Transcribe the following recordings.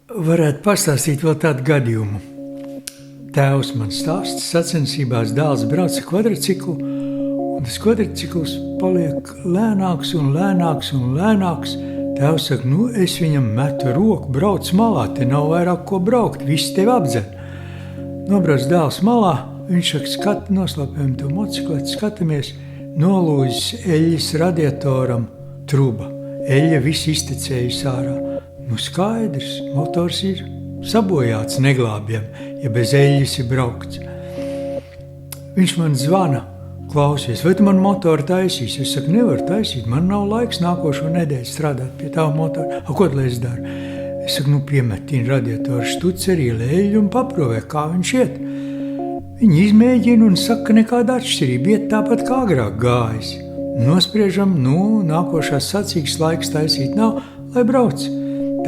Varētu pastāstīt vēl tādu gadījumu. Tēvs man stāsta, sacensībās dēls brauc ar kvadriciklu, un tas kvadricikls paliek lēnāks un lēnāks un lēnāks. Tēvs saka, es viņam metu roku, brauc malā, te nav vairāk ko braukt, viss tevi apdzen. Nobrauc dēls malā, viņš saka, noslēpējam to motocikleti, skatāmies, nolūzis eļļas radiatoram truba. Eļļa viss iztecējusi ārā. Skaidrs, motors ir sabojāts neglābjam, ja bez eļļas ir braukts. Viņš man zvana, klausies, vai tu man motoru taisīsi? Es saku, nevaru taisīt, man nav laiks nākošo nedēļu strādāt pie tava motora. Ko lai es daru? Es saku, piemetīni radiatoru štuceri, eļļu un paprovē, kā viņš iet. Viņi izmēģina un saka, nekāda atšķirība, iet tāpat kā agrāk gājis. Nospriežam, nākošās sacīgas laiks taisīt nav, lai brauc.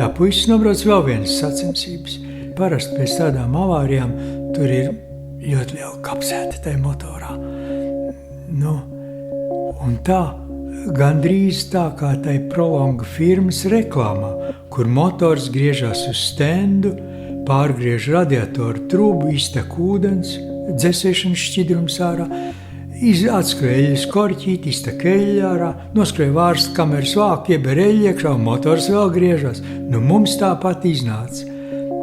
Tā puisis nobrauc vēl vienas sacensības. Parasti pēc tādām avārijām tur ir ļoti liela kapsēta tajā motorā. Un tā, gandrīz tā kā tai Prolonga firmas reklāmā, kur motors griežās uz stendu, pārgriež radiatoru trubu, iztek ūdens, dzesēšanas šķidrums ārā, atskrēja eļļas korķīt, iztek eļļa ārā, noskrēja vārstu kameras vāku, ieber eļļu iekšā un motors vēl griežās. Mums tāpat iznāca,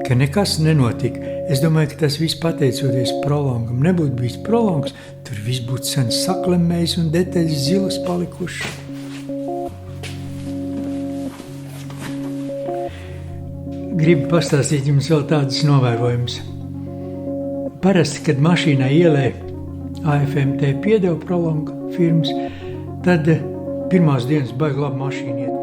ka nekas nenotika. Es domāju, ka tas viss pateicoties Prolongam. Nebūtu bijis Prolongs, tur viss būtu sen saklemējis un detaļas zilas palikuši. Gribu pastāstīt jums vēl tādas novērojumus. Parasti, kad mašīnā ielē AFMT piedeva Prolonga firmas, tad pirmās dienas baigi labi mašīna iet.